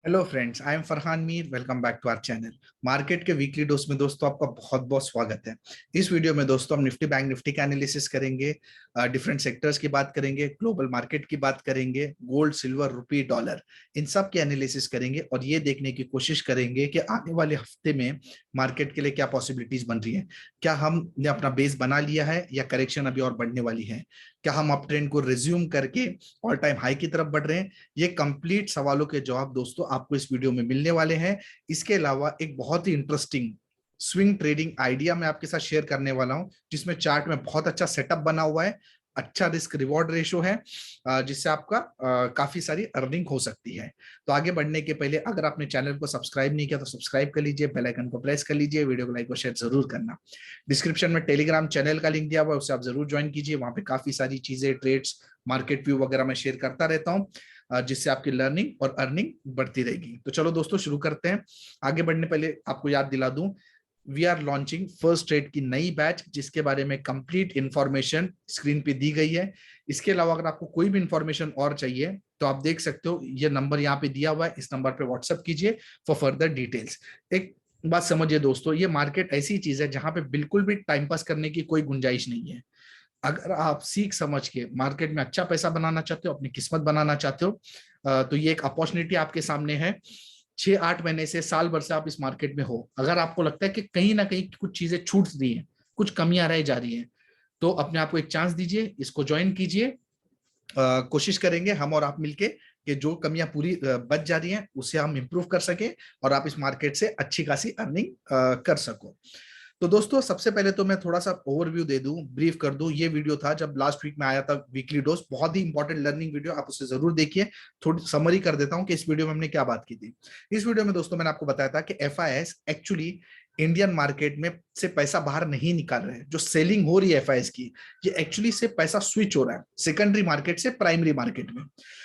Hello friends, I am Farhan Mir. Welcome back to our channel. Market के weekly dose में दोस्तों आपका बहुत बहुत स्वागत है। इस वीडियो में दोस्तों हम निफ्टी बैंक निफ्टी का एनालिसिस करेंगे, डिफरेंट सेक्टर्स की बात करेंगे, ग्लोबल मार्केट की बात करेंगे, गोल्ड सिल्वर रुपी डॉलर, इन सब की एनालिसिस करेंगे और ये देखने की कोशिश करेंगे कि आने वाले हफ्ते में मार्केट के लिए क्या पॉसिबिलिटीज बन रही है। क्या हमने अपना बेस बना लिया है या करेक्शन अभी और बढ़ने वाली है? क्या हम अप ट्रेंड को रिज्यूम करके ऑल टाइम हाई की तरफ बढ़ रहे हैं? ये कंप्लीट सवालों के जवाब दोस्तों आपको इस वीडियो में मिलने वाले हैं। इसके अलावा एक बहुत ही इंटरेस्टिंग स्विंग ट्रेडिंग आइडिया मैं आपके साथ शेयर करने वाला हूं, जिसमें चार्ट में बहुत अच्छा सेटअप बना हुआ है, अच्छा रिस्क रिवॉर्ड रेशो है, जिससे आपका काफी सारी अर्निंग हो सकती है। तो आगे बढ़ने के पहले अगर आपने चैनल को सब्सक्राइब नहीं किया तो सब्सक्राइब कर लीजिए, बेल आइकन को प्रेस कर लीजिए, वीडियो को लाइक और शेयर जरूर करना। डिस्क्रिप्शन में टेलीग्राम चैनल का लिंक दिया हुआ है, उससे आप जरूर ज्वाइन कीजिए। वहां पे काफी सारी चीजें, ट्रेड्स, मार्केट व्यू वगैरह मैं शेयर करता रहता हूँ, जिससे आपकी लर्निंग और अर्निंग बढ़ती रहेगी। तो चलो दोस्तों शुरू करते हैं। आगे बढ़ने पहले आपको याद दिला दूं, we are launching first trade की नई बैच, जिसके बारे में कंप्लीट इंफॉर्मेशन स्क्रीन पे दी गई है। इसके अलावा अगर आपको कोई भी इंफॉर्मेशन और चाहिए तो आप देख सकते हो, ये नंबर यहाँ पे दिया हुआ है, इस नंबर पे व्हाट्सएप कीजिए फॉर फर्दर डिटेल्स। एक बात समझिए दोस्तों, ये मार्केट ऐसी चीज है जहां पे बिल्कुल भी टाइम पास करने की कोई गुंजाइश नहीं है। अगर आप सीख समझ के मार्केट में अच्छा पैसा बनाना चाहते हो, अपनी किस्मत बनाना चाहते हो, तो ये एक अपॉर्चुनिटी आपके सामने है। 6-8 महीने से, साल भर से आप इस मार्केट में हो, अगर आपको लगता है कि कहीं ना कहीं कुछ चीजें छूट रही हैं, कुछ कमियां रह जा रही हैं, तो अपने आप को एक चांस दीजिए, इसको ज्वाइन कीजिए। कोशिश करेंगे हम और आप मिलके कि जो कमियां पूरी बच जा रही हैं उसे हम इंप्रूव कर सके और आप इस मार्केट से अच्छी खासी अर्निंग कर सको। तो दोस्तों सबसे पहले तो मैं थोड़ा सा ओवरव्यू दे दूं, ब्रीफ कर दूं। ये वीडियो था जब लास्ट वीक में आया था वीकली डोज, बहुत ही इंपॉर्टेंट लर्निंग वीडियो, आप उसे जरूर देखिए। थोड़ी समरी कर देता हूं कि इस वीडियो में हमने क्या बात की थी। इस वीडियो में दोस्तों मैंने आपको बताया था कि एफआईएस एक्चुअली इंडियन मार्केट में से पैसा बाहर नहीं निकाल रहे हैं। जो सेलिंग हो रही है एफआईएस की, ये एक्चुअली से पैसा स्विच हो रहा है सेकेंडरी मार्केट से प्राइमरी मार्केट में।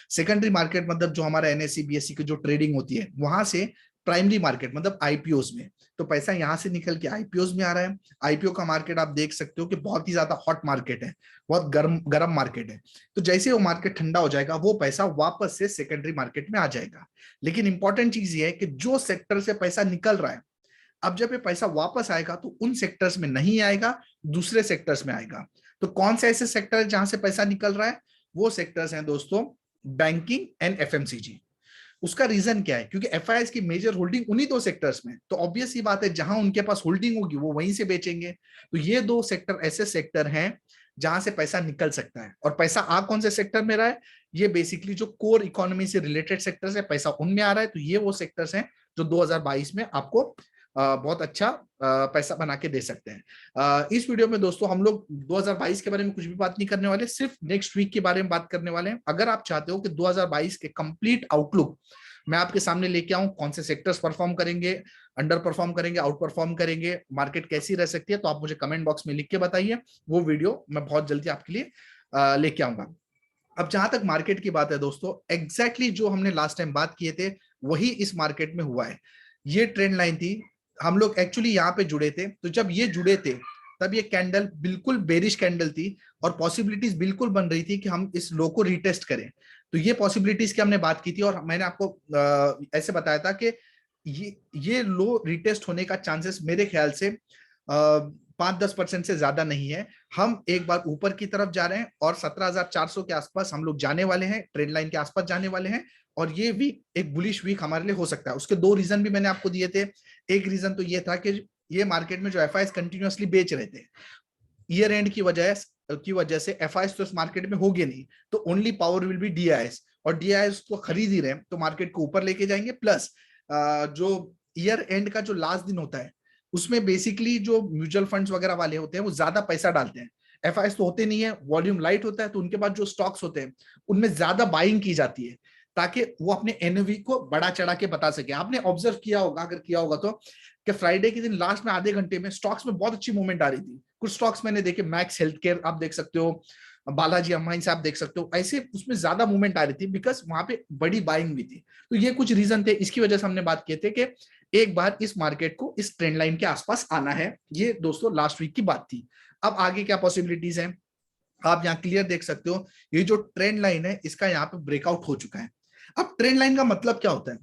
सेकेंडरी मार्केट मतलब जो हमारा एनएससी बीएससी की जो ट्रेडिंग होती है, वहां से प्राइमरी मार्केट मतलब आईपीओस में, तो पैसा यहां से निकल के आईपीओस में आ रहा है। आईपीओ का मार्केट आप देख सकते हो कि बहुत ही ज्यादा हॉट मार्केट है, बहुत गर्म गर्म मार्केट है। तो जैसे वो मार्केट ठंडा हो जाएगा, वो पैसा वापस से सेकेंडरी मार्केट में आ जाएगा। लेकिन इंपॉर्टेंट चीज ये है कि जो सेक्टर से पैसा निकल रहा है, अब जब ये पैसा वापस आएगा तो उन सेक्टर्स में नहीं आएगा, दूसरे सेक्टर्स में आएगा। तो कौन से ऐसे सेक्टर है जहां से पैसा निकल रहा है? वो सेक्टर्स हैं दोस्तों बैंकिंग एंड एफएमसीजी। उसका रीजन क्या है? क्योंकि एफआईएस की मेजर होल्डिंग उन्हीं दो सेक्टर्स में, तो ऑब्वियस ही बात है जहां उनके पास होल्डिंग होगी वो वहीं से बेचेंगे। तो ये दो सेक्टर ऐसे सेक्टर हैं जहां से पैसा निकल सकता है। और पैसा आ कौन से सेक्टर में रहा है? ये बेसिकली जो कोर इकोनॉमी से रिलेटेड सेक्टर्स है, पैसा उनमें आ रहा है। तो ये वो सेक्टर्स हैं जो 2022 में आपको बहुत अच्छा पैसा बना के दे सकते हैं। इस वीडियो में दोस्तों हम लोग 2022 के बारे में कुछ भी बात नहीं करने वाले, सिर्फ नेक्स्ट वीक के बारे में बात करने वाले हैं। अगर आप चाहते हो कि 2022 के कंप्लीट आउटलुक मैं आपके सामने लेके आऊं, कौन से सेक्टर्स परफॉर्म करेंगे, अंडर परफॉर्म करेंगे, आउट परफॉर्म करेंगे, मार्केट कैसी रह सकती है, तो आप मुझे कमेंट बॉक्स में लिख के बताइए। वो वीडियो मैं बहुत जल्दी आपके लिए लेके आऊंगा। अब जहां तक मार्केट की बात है दोस्तों, एग्जैक्टली जो हमने लास्ट टाइम बात किए थे वही इस मार्केट में हुआ है। ये ट्रेंड लाइन थी, हम लोग एक्चुअली यहाँ पे जुड़े थे। तो जब ये जुड़े थे तब ये कैंडल बिल्कुल बेरिश कैंडल थी और पॉसिबिलिटीज बिल्कुल बन रही थी कि हम इस लो को रिटेस्ट करें। तो ये पॉसिबिलिटीज की हमने बात की थी और मैंने आपको ऐसे बताया था कि ये लो रिटेस्ट होने का चांसेस मेरे ख्याल से 5-10% से ज्यादा नहीं है। हम एक बार ऊपर की तरफ जा रहे हैं और 17,400 के आसपास हम लोग जाने वाले हैं, ट्रेंड लाइन के आसपास जाने वाले हैं। और ये वीक एक बुलिश वीक हमारे लिए हो सकता है। उसके दो रीजन भी मैंने आपको दिए थे। एक रीजन तो ये था कि ये मार्केट में जो एफआईएस कंटिन्यूअसली बेच रहे थे, ईयर एंड की वजह से एफआईएस तो इस मार्केट में होगे नहीं, तो only power will be DIIs, और डीआईएस तो खरीद ही रहे हैं तो मार्केट को ऊपर लेके जाएंगे। प्लस जो ईयर एंड का जो लास्ट दिन होता है, उसमें बेसिकली जो म्यूचुअल फंड्स वगैरह वाले होते हैं वो ज्यादा पैसा डालते हैं। एफआईएस तो होते नहीं है, वॉल्यूम लाइट होता है, तो उनके पास जो स्टॉक्स होते हैं उनमें ज्यादा बाइंग की जाती है, ताकि वो अपने एनएवी को बड़ा चढ़ा के बता सके। आपने ऑब्जर्व किया होगा, अगर किया होगा तो, कि फ्राइडे के दिन लास्ट में आधे घंटे में स्टॉक्स में बहुत अच्छी मूवमेंट आ रही थी। कुछ स्टॉक्स मैंने देखे, मैक्स हेल्थ केयर आप देख सकते हो, बालाजी अम्बानी से आप देख सकते हो, ऐसे उसमें ज्यादा मूवमेंट आ रही थी बिकॉज वहां पे बड़ी बाइंग भी थी। तो ये कुछ रीजन थे, इसकी वजह से हमने बात किए थे कि एक बार इस मार्केट को इस ट्रेंड लाइन के आसपास आना है। ये दोस्तों लास्ट वीक की बात थी। अब आगे क्या पॉसिबिलिटीज है, आप यहाँ क्लियर देख सकते हो, ये जो ट्रेंड लाइन है इसका यहाँ पे ब्रेकआउट हो चुका है। अब ट्रेंड लाइन का मतलब क्या होता है?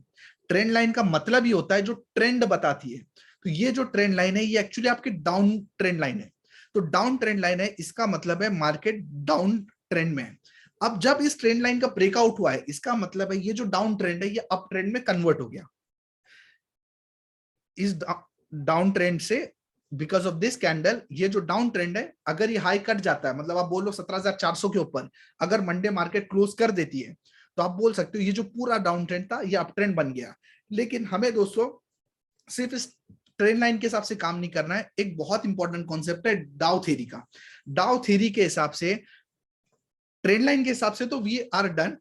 ट्रेंड लाइन का मतलब ही होता है जो ट्रेंड बताती है। तो ये जो ट्रेंड लाइन है ये एक्चुअली आपकी डाउन ट्रेंड लाइन है। तो डाउन ट्रेंड लाइन है, इसका मतलब है मार्केट डाउन ट्रेंड में है। अब जब इस ट्रेंड लाइन का ब्रेकआउट हुआ है, इसका मतलब है ये जो डाउन ट्रेंड है ये अप ट्रेंड में कन्वर्ट हो गया। इस डाउन ट्रेंड से बिकॉज ऑफ दिस कैंडल, ये जो डाउन ट्रेंड है, अगर ये हाई कट जाता है, मतलब आप बोलो 17,400 के ऊपर अगर मंडे मार्केट क्लोज कर देती है, तो आप बोल सकते हो ये जो पूरा डाउन ट्रेंड था ये अप ट्रेंड बन गया। लेकिन हमें दोस्तों सिर्फ इस ट्रेंड लाइन के हिसाब से काम नहीं करना है। एक बहुत इंपॉर्टेंट कॉन्सेप्ट है डाउ थ्योरी का। डाउ थ्योरी के हिसाब से, ट्रेंड लाइन के हिसाब से तो वी आर डन।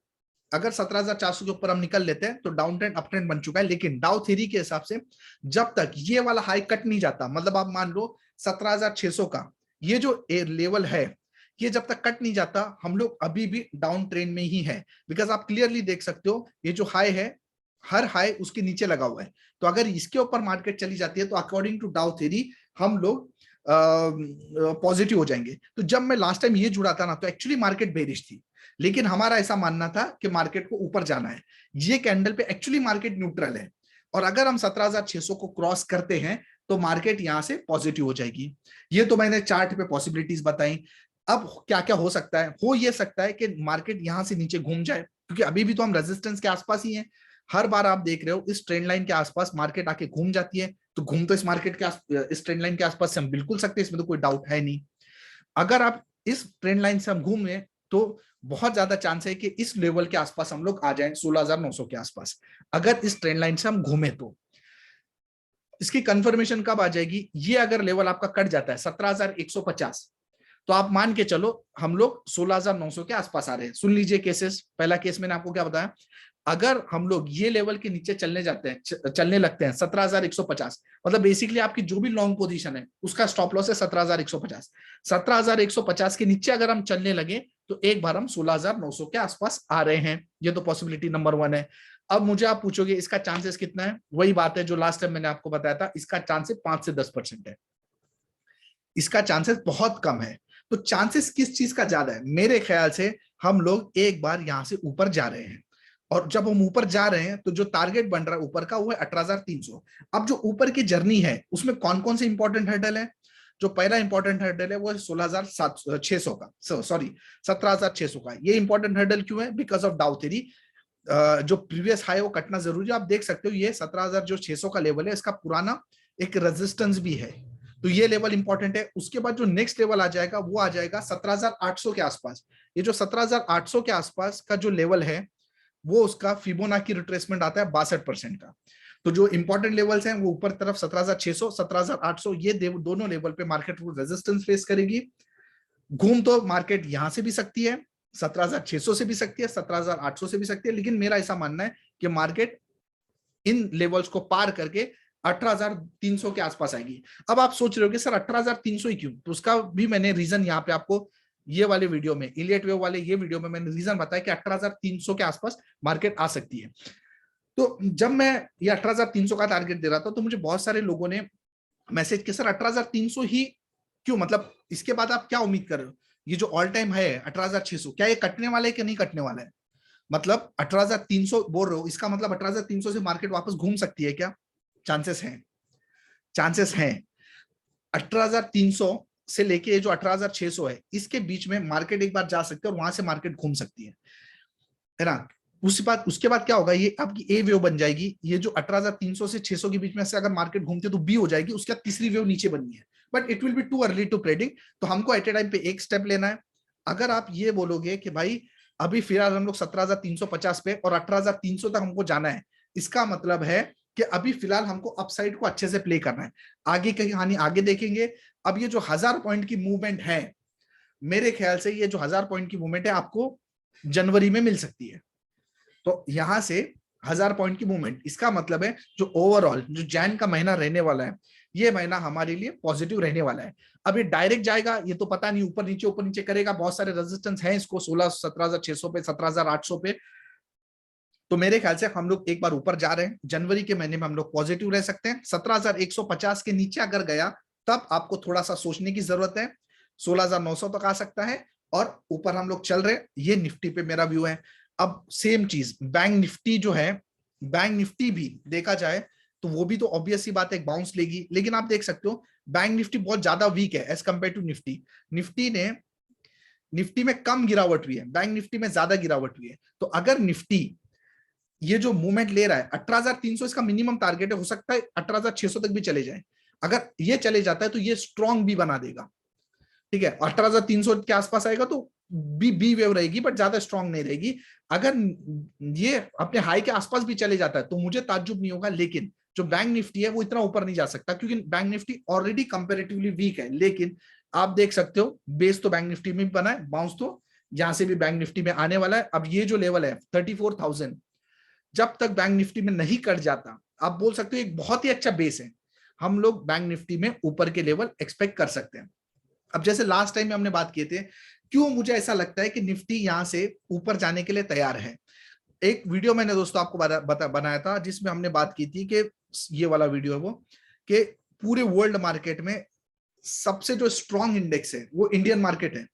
अगर 17,400 के ऊपर हम निकल लेते हैं तो डाउन ट्रेंड अप ट्रेंड बन चुका है। लेकिन डाउ थ्योरी के हिसाब से जब तक ये वाला हाई कट नहीं जाता, मतलब आप मान लो 17,600 का ये जो लेवल है, ये जब तक कट नहीं जाता हम लोग अभी भी डाउन ट्रेंड में ही है। बिकॉज आप क्लियरली देख सकते हो ये जो हाई है, हर हाई उसके नीचे लगा हुआ है। तो अगर इसके ऊपर मार्केट चली जाती है तो अकॉर्डिंग टू डाउ थ्योरी हम लोग पॉजिटिव हो जाएंगे। तो जब मैं लास्ट टाइम ये जुड़ा था ना, तो एक्चुअली मार्केट बेरिश थी, लेकिन हमारा ऐसा मानना था कि मार्केट को ऊपर जाना है। ये कैंडल पे एक्चुअली मार्केट न्यूट्रल है, और अगर हम 17,600 को क्रॉस करते हैं तो मार्केट यहां से पॉजिटिव हो जाएगी। ये तो मैंने चार्ट पे पॉसिबिलिटीज बताई। अब क्या क्या हो सकता है, हो ये सकता है कि मार्केट यहां से नीचे घूम जाए, क्योंकि अभी भी तो हम रेजिस्टेंस के आसपास ही हैं। हर बार आप देख रहे हो इस ट्रेंड लाइन के आसपास मार्केट आके घूम जाती है, तो घूम तो इस मार्केट के इस ट्रेंड लाइन के आसपास से हम बिल्कुल सकते हैं, इसमें तो कोई डाउट है नहीं। अगर आप इस ट्रेंड लाइन से हम घूमे तो बहुत ज्यादा चांस है कि इस लेवल के आसपास हम लोग आ जाएं, 16,900 के आसपास। अगर इस ट्रेंड लाइन से हम घूमे तो इसकी कंफर्मेशन कब आ जाएगी, ये अगर लेवल आपका कट जाता है 17,150, तो आप मान के चलो हम लोग 16,900 के आसपास आ रहे हैं। सुन लीजिए केसेस। पहला केस मैंने आपको क्या बताया, अगर हम लोग ये लेवल के नीचे चलने जाते हैं, चलने लगते हैं 17,150, मतलब बेसिकली आपकी जो भी लॉन्ग पोजीशन है उसका स्टॉप लॉस है 17,150। 17,150 के नीचे अगर हम चलने लगे तो एक बार हम 16,900 के आसपास आ रहे हैं। ये तो पॉसिबिलिटी नंबर 1 है। अब मुझे आप पूछोगे इसका चांसेस कितना है, वही बात है जो लास्ट टाइम मैंने आपको बताया था, इसका चांसेस 5 से 10% है। इसका चांसेस बहुत कम है। तो चांसेस किस चीज का ज्यादा है, मेरे ख्याल से हम लोग एक बार यहां से ऊपर जा रहे हैं, और जब हम ऊपर जा रहे हैं तो जो टारगेट बन रहा है ऊपर का वो है 18,300। अब जो ऊपर की जर्नी है उसमें कौन कौन से इंपॉर्टेंट हर्डल है, जो पहला इंपॉर्टेंट हर्डल है वो है 16,600 का, सॉरी 17,600 का। ये इंपॉर्टेंट हर्डल क्यों है, बिकॉज ऑफ डाउ थ्योरी। जो प्रीवियस हाई वो कटना जरूरी है। आप देख सकते हो ये 17,600 का लेवल है, इसका पुराना एक रेजिस्टेंस भी है, तो ये लेवल इंपॉर्टेंट है। उसके बाद जो नेक्स्ट लेवल आ जाएगा वो आ जाएगा 17,800 के आसपास। ये जो 17,800 के आसपास का जो लेवल है वो उसका फिबोनाची रिट्रेसमेंट आता है 62% का। तो जो इंपॉर्टेंट लेवल्स हैं वो ऊपर तरफ 17,600 17,800, ये दोनों लेवल पे मार्केट रेजिस्टेंस फेस करेगी। घूम तो मार्केट यहां से भी सकती है, 17,600 से भी सकती है, 17,800 से भी सकती है, लेकिन मेरा ऐसा मानना है कि मार्केट इन लेवल्स को पार करके 18,300 के आसपास आएगी। अब आप सोच रहे हो कि सर 18,300 ही क्यों, तो उसका भी मैंने रीजन यहाँ पे आपको ये वाले वीडियो में, इलियट वेव वाले ये वीडियो में मैंने रीजन बताया कि 18,300 के आसपास मार्केट आ सकती है। तो जब मैं ये 18,300 का टारगेट दे रहा था तो मुझे बहुत सारे लोगों ने मैसेज किया सर 18,300 ही क्यों, मतलब इसके बाद आप क्या उम्मीद कर रहे हो, ये जो ऑल टाइम है 18,600 क्या ये कटने वाला है कि नहीं कटने वाला है, मतलब 18,300 बोल रहे हो, इसका मतलब 18,300 से मार्केट वापस घूम सकती है क्या, चांसेस हैं, चांसेस हैं। 18,300 से लेके जो 18,600 है इसके बीच में मार्केट एक बार जा सकती है और वहां से मार्केट घूम सकती है ना। उसके बाद क्या होगा, ये आपकी ए वेव बन जाएगी। ये जो 18,300 से 600 के बीच में से अगर मार्केट घूमती है तो बी हो जाएगी, उसके बाद तीसरी वेव नीचे बननी है, but it will be too early to predict. तो हमको एट ए टाइम पे एक स्टेप लेना है। अगर आप ये बोलोगे कि भाई अभी फिलहाल हम लोग 17,350 पे और 18,300 तक हमको जाना है, इसका मतलब है कि अभी फिलहाल हमको अपसाइड को अच्छे से प्ले करना है, आगे की कहानी आगे देखेंगे। अब ये जो 1000 पॉइंट की मूवमेंट है, मेरे ख्याल से ये जो 1000 पॉइंट की मूवमेंट है आपको जनवरी में मिल सकती है। तो यहां से 1000 पॉइंट की मूवमेंट, इसका मतलब है जो ओवरऑल जो जैन का महीना रहने वाला है, ये महीना हमारे लिए पॉजिटिव रहने वाला है। अब ये डायरेक्ट जाएगा ये तो पता नहीं, ऊपर नीचे करेगा, बहुत सारे रेजिस्टेंस हैं इसको 17,600 पे, 17,800 पे। तो मेरे ख्याल से हम लोग एक बार ऊपर जा रहे हैं, जनवरी के महीने में हम लोग पॉजिटिव रह सकते हैं। 17,150 के नीचे अगर गया तब आपको थोड़ा सा सोचने की जरूरत है, 16,900 तक आ सकता है, और ऊपर हम लोग चल रहे हैं। ये निफ्टी पे मेरा व्यू है। अब सेम चीज बैंक निफ्टी जो है, बैंक निफ्टी भी देखा जाए तो वो भी तो ऑब्वियस सी बात है बाउंस लेगी, लेकिन आप देख सकते हो बैंक निफ्टी बहुत ज्यादा वीक है as compared to Nifty. Nifty में कम गिरावट हुई है, बैंक निफ्टी में ज्यादा गिरावट हुई है। तो अगर निफ्टी ये जो मूवमेंट ले रहा है 18,300 इसका मिनिमम टारगेट है, हो सकता है 18,600 तक भी चले जाए। अगर ये चले जाता है तो ये स्ट्रॉन्ग भी बना देगा, ठीक है। 18,300 के आसपास आएगा तो बी वेव रहेगी, बट ज्यादा स्ट्रॉन्ग नहीं रहेगी। अगर ये अपने हाई के आसपास भी चले जाता है तो मुझे ताज्जुब नहीं होगा, लेकिन जो बैंक निफ्टी है वो इतना ऊपर नहीं जा सकता, क्योंकि bank Nifty already comparatively weak है। लेकिन आप देख सकते हो बेस तो बैंक निफ्टी में भी बना है, बाउंस तो यहां से भी बैंक निफ्टी में आने वाला है। अब ये जो लेवल है 34,000, जब तक बैंक निफ्टी में नहीं कट जाता, आप बोल सकते हो एक बहुत ही अच्छा बेस है, हम लोग बैंक निफ्टी में ऊपर के लेवल एक्सपेक्ट कर सकते हैं। अब जैसे लास्ट टाइम में हमने बात किए थे, क्यों मुझे ऐसा लगता है कि निफ्टी यहां से ऊपर जाने के लिए तैयार है। एक वीडियो मैंने दोस्तों आपको बनाया था जिसमें हमने बात की थी कि ये वाला वीडियो है वो, कि पूरे वर्ल्ड मार्केट में सबसे जो स्ट्रॉन्ग इंडेक्स है वो इंडियन मार्केट है,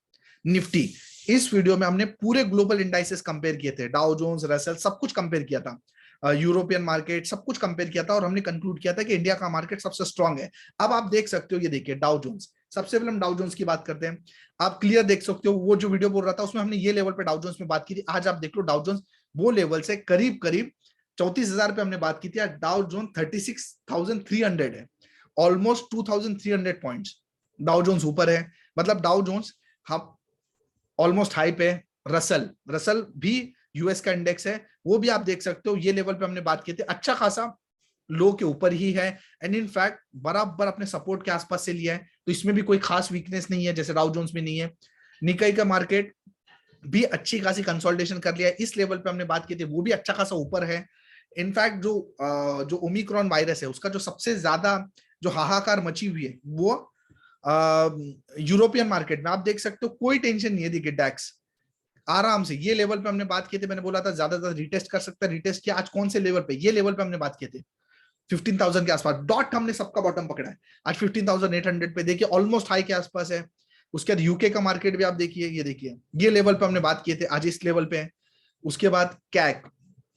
निफ्टी। इस वीडियो में हमने पूरे ग्लोबल इंडाइसेस कंपेयर किए थे, डाउ जोन्स, रसेल, सब कुछ कंपेयर किया था, यूरोपियन मार्केट सब कुछ कंपेयर किया था, और हमने कंक्लूड किया था कि इंडिया का मार्केट सबसे स्ट्रांग है। अब आप देख सकते हो, ये देखिए डाउ जोन्स, सबसे पहले हम डाउ जोन्स की बात करते हैं। आप क्लियर देख सकते हो, वो जो वीडियो बोल रहा था उसमें हमने ये लेवल पे डाउ जोन्स में बात की थी। आज आप देख लो डाउ जोन्स वो लेवल से करीब करीब 34,000 पे हमने बात की थी, डाउ जोन 36,300 है, ऑलमोस्ट 2,300 पॉइंट्स डाउ जोन्स ऊपर है। मतलब डाउ जोन्स हम ऑलमोस्ट हाई पे। रसल रसल भी यूएस का इंडेक्स है, वो भी आप देख सकते हो ये लेवल पे हमने बात की थी, अच्छा खासा लो के ऊपर ही है, एंड इन फैक्ट बराबर अपने सपोर्ट के आसपास से लिया है। तो इसमें भी कोई खास वीकनेस नहीं है जैसे डाउ जोन्स में नहीं है। निकाई का मार्केट भी अच्छी खासी कंसोलिडेशन कर लिया है, इस लेवल पे हमने बात की थी वो भी अच्छा खासा ऊपर है। इनफैक्ट जो ओमिक्रॉन वायरस है उसका जो सबसे ज्यादा जो हाहाकार मची हुई है वो यूरोपियन मार्केट में आप देख सकते हो, कोई टेंशन नहीं है। देखिए डैक्स आराम से ये लेवल पे हमने बात की थी, मैंने बोला था ज्यादातर रिटेस्ट कर सकता है, रिटेस्ट किया। आज कौन से लेवल पे, ये लेवल पे हमने बात किए थे 15,000 के आसपास, डॉट हमने सबका बॉटम पकड़ा है। आज 15,800 पे देखिए ऑलमोस्ट हाई के आसपास है। उसके बाद यूके का मार्केट भी आप देखिए, ये देखिए ये लेवल पे हमने बात किए थे, आज इस लेवल पे है। उसके बाद कैक,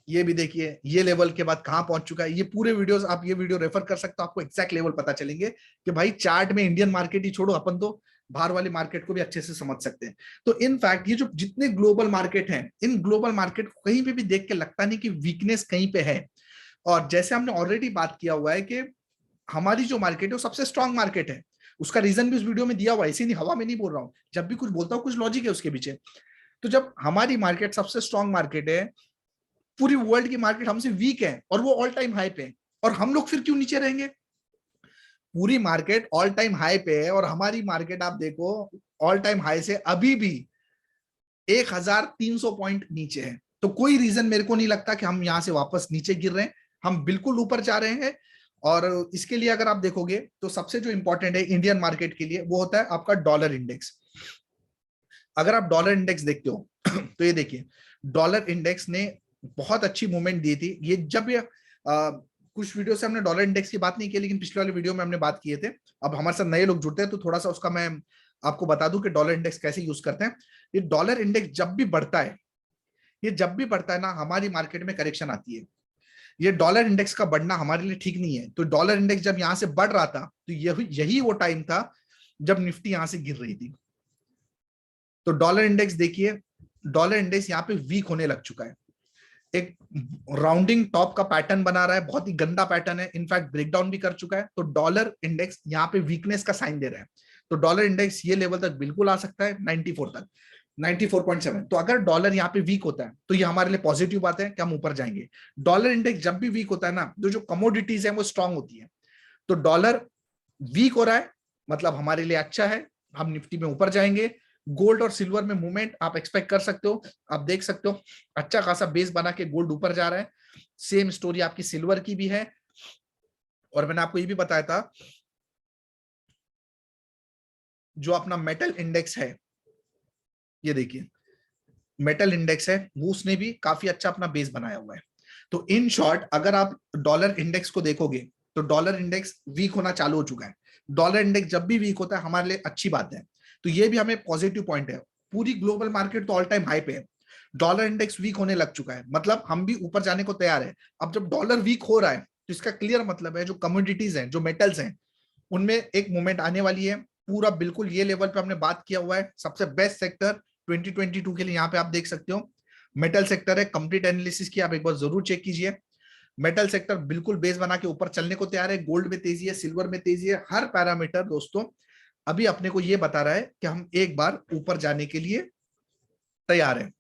ये भी देखिए ये लेवल के बाद कहां पहुंच चुका है। ये पूरे वीडियोस आप ये वीडियो रेफर कर सकते हो, आपको एग्जैक्ट लेवल पता चलेंगे कि भाई चार्ट में इंडियन मार्केट ही छोड़ो, अपन तो बाहर वाली मार्केट को भी अच्छे से समझ सकते हैं। तो इनफैक्ट ये जो जितने ग्लोबल मार्केट हैं, इन ग्लोबल मार्केट को कहीं पे भी देख के लगता नहीं कि वीकनेस कहीं पे है। और जैसे हमने ऑलरेडी बात किया हुआ है कि हमारी जो मार्केट है वो सबसे स्ट्रांग मार्केट है, उसका रीजन भी उस वीडियो में दिया हुआ है, इसी नहीं हवा में नहीं बोल रहा हूं, जब भी कुछ बोलता हूँ कुछ लॉजिक है उसके पीछे। तो जब हमारी मार्केट सबसे स्ट्रांग मार्केट है, पूरी वर्ल्ड की मार्केट हमसे वीक है और वो ऑल टाइम हाई पे है, और हम लोग फिर क्यों नीचे रहेंगे। पूरी मार्केट ऑल टाइम हाई पे है और हमारी मार्केट आप देखो ऑल टाइम हाई से अभी भी 1,300 पॉइंट नीचे है। तो कोई रीजन मेरे को नहीं लगता कि हम यहां से वापस नीचे गिर रहे हैं, हम बिल्कुल ऊपर जा रहे हैं। और इसके लिए अगर आप देखोगे तो सबसे जो इंपॉर्टेंट है इंडियन मार्केट के लिए वो होता है आपका डॉलर इंडेक्स। अगर आप डॉलर इंडेक्स देखते हो तो ये देखिए डॉलर इंडेक्स ने बहुत अच्छी मूवमेंट दी थी। ये जब ये कुछ वीडियो से हमने डॉलर इंडेक्स की बात नहीं की, लेकिन पिछले वाले वीडियो में हमने बात किए थे। अब हमारे साथ नए लोग जुड़ते हैं तो थोड़ा सा उसका मैं आपको बता दूं कि डॉलर इंडेक्स कैसे यूज करते हैं। ये डॉलर इंडेक्स जब भी बढ़ता है, ये जब भी बढ़ता है ना, हमारी मार्केट में करेक्शन आती है। ये डॉलर इंडेक्स का बढ़ना हमारे लिए ठीक नहीं है। तो डॉलर इंडेक्स जब यहां से बढ़ रहा था तो यही वो टाइम था जब निफ्टी यहां से गिर रही थी। तो डॉलर इंडेक्स देखिए, डॉलर इंडेक्स यहाँ पे वीक होने लग चुका है, एक राउंडिंग टॉप का पैटर्न बना रहा है, बहुत ही गंदा पैटर्न है, इनफैक्ट ब्रेकडाउन भी कर चुका है। तो डॉलर इंडेक्स यहाँ पे वीकनेस का साइन दे रहा है। तो डॉलर इंडेक्स ये लेवल तक बिल्कुल आ सकता है 94 तक, 94.7। तो अगर डॉलर यहाँ पे वीक होता है तो ये हमारे लिए पॉजिटिव बात है कि हम ऊपर जाएंगे। डॉलर इंडेक्स जब भी वीक होता है ना, तो जो कमोडिटीज है वो स्ट्रांग होती है। तो डॉलर वीक हो रहा है मतलब हमारे लिए अच्छा है, हम निफ्टी में ऊपर जाएंगे। गोल्ड और सिल्वर में मूवमेंट आप एक्सपेक्ट कर सकते हो, आप देख सकते हो अच्छा खासा बेस बना के गोल्ड ऊपर जा रहा है। सेम स्टोरी आपकी सिल्वर की भी है। और मैंने आपको ये भी बताया था जो अपना मेटल इंडेक्स है, ये देखिए मेटल इंडेक्स है, वो उसने भी काफी अच्छा अपना बेस बनाया हुआ है। तो इन शॉर्ट अगर आप डॉलर इंडेक्स को देखोगे तो डॉलर इंडेक्स वीक होना चालू हो चुका है। डॉलर इंडेक्स जब भी वीक होता है हमारे लिए अच्छी बात है। तो ये भी हमें पॉजिटिव पॉइंट है। पूरी ग्लोबल मार्केट तो ऑल टाइम हाई पे है, डॉलर इंडेक्स वीक होने लग चुका है, मतलब हम भी ऊपर जाने को तैयार है। अब जब डॉलर वीक हो रहा है तो इसका क्लियर मतलब है जो कमोडिटीज हैं, जो मेटल्स हैं, उनमें एक मूवमेंट आने वाली है। पूरा बिल्कुल ये लेवल पे हमने बात किया हुआ है, सबसे बेस्ट सेक्टर 2022 के लिए यहाँ पे आप देख सकते हो मेटल सेक्टर है। कंप्लीट एनालिसिस की आप एक बार जरूर चेक कीजिए। मेटल सेक्टर बिल्कुल बेस बना के ऊपर चलने को तैयार है। गोल्ड में तेजी है, सिल्वर में तेजी है, हर पैरामीटर दोस्तों अभी अपने को ये बता रहा है कि हम एक बार ऊपर जाने के लिए तैयार है।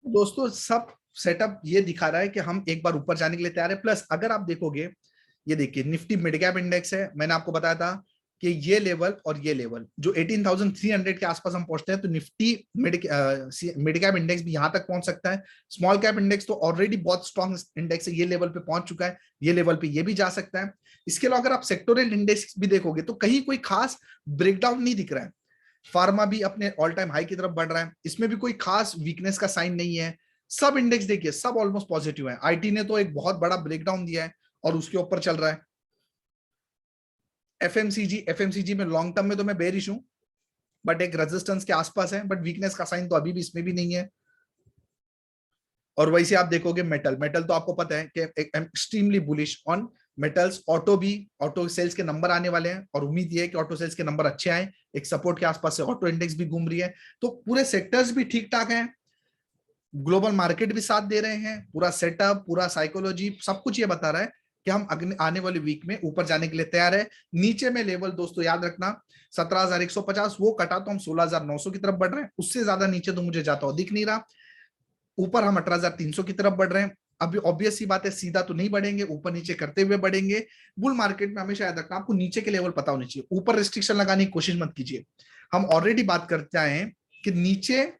दोस्तों सब सेटअप ये दिखा रहा है कि हम एक बार ऊपर जाने के लिए तैयार है। प्लस अगर आप देखोगे, ये देखिए निफ्टी मिड कैप इंडेक्स है, मैंने आपको बताया था कि ये लेवल और ये लेवल जो 18,300 के आसपास हम पहुंचते हैं तो निफ्टी मिड कैप इंडेक्स भी यहां तक पहुंच सकता है। स्मॉल कैप इंडेक्स तो ऑलरेडी बहुत स्ट्रॉन्ग इंडेक्स है, ये लेवल पे पहुंच चुका है, ये लेवल पे ये भी जा सकता है। इसके अलावा अगर आप सेक्टोरल इंडेक्स भी देखोगे तो कहीं कोई खास ब्रेकडाउन नहीं दिख रहा है। फार्मा भी अपने ऑल टाइम हाई की तरफ बढ़ रहा है, इसमें भी कोई खास वीकनेस का साइन नहीं है। सब इंडेक्स देखिए सब ऑलमोस्ट पॉजिटिव है। आईटी ने तो एक बहुत बड़ा ब्रेकडाउन दिया है और उसके ऊपर चल रहा है। एफएमसीजी में लॉन्ग टर्म में तो मैं बेरिश हूं, बट एक रेजिस्टेंस के आसपास है, बट वीकनेस का साइन तो अभी भी इसमें भी नहीं है। और वैसे आप देखोगे मेटल, मेटल तो आपको पता है कि extremely bullish on metals. Auto भी, ऑटो सेल्स के नंबर आने वाले हैं और उम्मीद ये है कि ऑटो सेल्स के नंबर अच्छे आए। एक सपोर्ट के आसपास से ऑटो इंडेक्स भी घूम रही है, तो पूरे सेक्टर्स भी ठीक ठाक हैं। ग्लोबल मार्केट भी साथ दे रहे हैं, पूरा सेटअप, पूरा साइकोलॉजी, सब कुछ ये बता रहा है कि हम आने वाले वीक में ऊपर जाने के लिए तैयार है। नीचे में लेवल दोस्तों याद रखना 17,150, वो कटा तो हम 16,900 की तरफ बढ़ रहे हैं, उससे ज्यादा नीचे तो मुझे जाता हुआ दिख नहीं रहा। ऊपर हम 18,300 की तरफ बढ़ रहे हैं। अभी ऑब्वियस सी बात है सीधा तो नहीं बढ़ेंगे, ऊपर नीचे करते हुए बढ़ेंगे। बुल मार्केट में हमेशा याद रखना आपको नीचे के लेवल पता होने चाहिए, ऊपर रिस्ट्रिक्शन लगाने की कोशिश मत कीजिए। हम ऑलरेडी बात करते हैं कि नीचे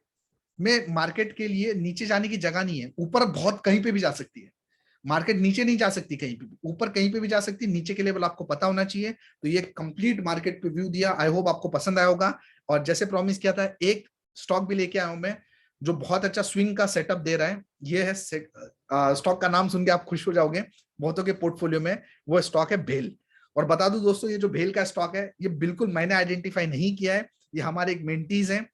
में मार्केट के लिए नीचे जाने की जगह नहीं है, ऊपर बहुत कहीं पे भी जा सकती है। मार्केट नीचे नहीं जा सकती कहीं पे भी, ऊपर कहीं पे भी जा सकती है। नीचे के लेवल आपको पता होना चाहिए। तो ये कंप्लीट मार्केट पे व्यू दिया, आई होप आपको पसंद आया होगा। और जैसे प्रॉमिस किया था एक स्टॉक भी लेके आया हूं मैं जो बहुत अच्छा स्विंग का सेटअप दे रहा है। ये है स्टॉक का नाम सुन के आप खुश हो जाओगे, बहुतों के पोर्टफोलियो में वो स्टॉक है भेल। और बता दूं दोस्तों ये जो भेल का स्टॉक है ये बिल्कुल मैंने आइडेंटिफाई नहीं किया है, ये हमारे एक मेंटीज हैं,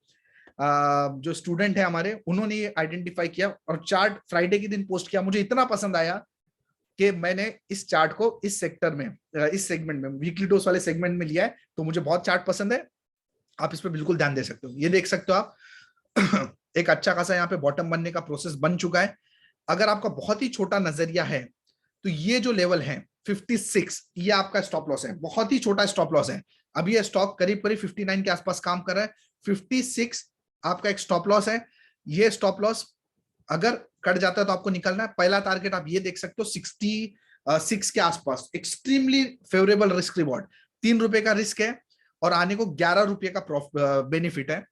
जो स्टूडेंट है हमारे, उन्होंने ये आइडेंटिफाई किया और चार्ट फ्राइडे के दिन पोस्ट किया। मुझे इतना पसंद आया कि मैंने इस चार्ट को इस सेक्टर में, इस सेगमेंट में, वीकली डोज वाले सेगमेंट में लिया है। तो मुझे बहुत चार्ट पसंद है, आप इस पर बिल्कुल ध्यान दे सकते हो। ये देख सकते हो आप एक अच्छा खासा यहाँ पे बॉटम बनने का प्रोसेस बन चुका है। अगर आपका बहुत ही छोटा नजरिया है तो ये जो लेवल है 56, ये आपका स्टॉप लॉस है, बहुत ही छोटा स्टॉप लॉस है। अभी ये स्टॉक करीब करीब 59 के आसपास काम कर रहा है, 56 आपका एक स्टॉप लॉस है। ये स्टॉप लॉस अगर कट जाता है तो आपको निकलना है। पहला टारगेट आप ये देख सकते हो 66 के आसपास, एक्सट्रीमली फेवरेबल रिस्क रिवॉर्ड। ₹3 का रिस्क है और आने को ₹11 का बेनिफिट है।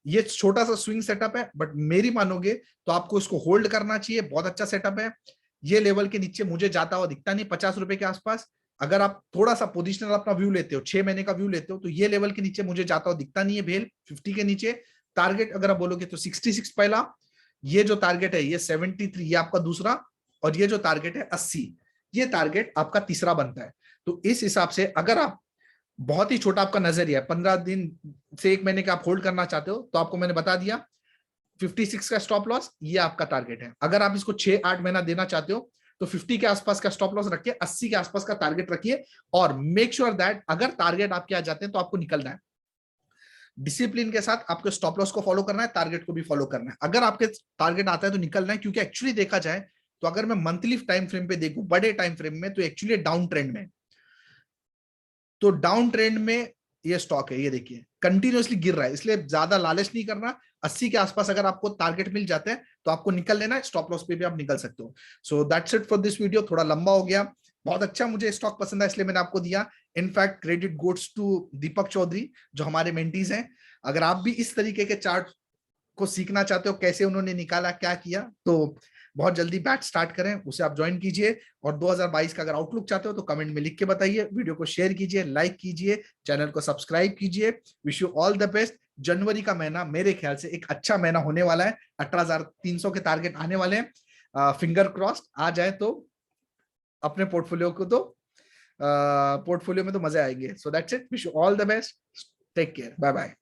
ये छोटा सा स्विंग सेटअप है, बट मेरी मानोगे तो आपको इसको होल्ड करना चाहिए, बहुत अच्छा सेटअप है। ये लेवल के नीचे मुझे जाता हुआ दिखता नहीं, ₹50 के आसपास। अगर आप थोड़ा सा पोजिशनल अपना व्यू लेते हो, 6 महीने का व्यू लेते हो, तो ये लेवल के नीचे मुझे जाता हुआ दिखता नहीं है भेल 50 के नीचे। टारगेट अगर आप बोलोगे तो 66 पहला, ये जो टारगेट है ये 73, ये आपका दूसरा, और ये जो टारगेट है 80, ये टारगेट आपका तीसरा बनता है। तो इस हिसाब से अगर आप बहुत ही छोटा आपका नजरिया है, 15 दिन से 1 महीने का आप होल्ड करना चाहते हो, तो आपको मैंने बता दिया 56 का स्टॉप लॉस ये आपका टारगेट है। अगर आप इसको 6-8 महीना देना चाहते हो तो 50 के आसपास का स्टॉप लॉस रखिए, 80 के आसपास का टारगेट रखिए, और मेक श्योर दैट अगर टारगेट आपके आ जाते हैं तो आपको निकलना है। डिसिप्लिन के साथ आपको स्टॉप लॉस को फॉलो करना है, टारगेट को भी फॉलो करना है। अगर आपके टारगेट आता है तो निकलना है, क्योंकि एक्चुअली देखा जाए तो अगर मैं मंथली टाइम फ्रेम पे देखूं, बड़े टाइम फ्रेम में, तो एक्चुअली डाउन ट्रेंड में, तो डाउन ट्रेंड में ये स्टॉक है, ये देखिए कंटिन्यूअसली गिर रहा है, इसलिए ज्यादा लालच नहीं करना। 80 के आसपास अगर आपको टारगेट मिल जाते हैं तो आपको निकल लेना है, स्टॉप लॉस पे भी आप निकल सकते हो। सो that's it for this video, थोड़ा लंबा हो गया, बहुत अच्छा मुझे स्टॉक पसंद है इसलिए मैंने आपको दिया। In fact credit gods to Deepak Chaudhary जो हमारे मेंटीज हैं। अगर आप भी इस तरीके के चार्ट को सीखना चाहते हो, कैसे उन्होंने निकाला, क्या किया, तो बहुत जल्दी बैच स्टार्ट करें, उसे आप ज्वाइन कीजिए। और 2022 का अगर आउटलुक चाहते हो तो कमेंट में लिख के बताइए, वीडियो को शेयर कीजिए, लाइक कीजिए, चैनल को सब्सक्राइब कीजिए। Wish you all the best. जनवरी का महीना मेरे ख्याल से एक अच्छा महीना होने वाला है, 18,300 के टारगेट आने वाले हैं। फिंगर क्रॉस्ड आ जाए तो अपने पोर्टफोलियो को तो पोर्टफोलियो में तो मजे आएंगे। So that's it, wish you all the best, take care, bye bye.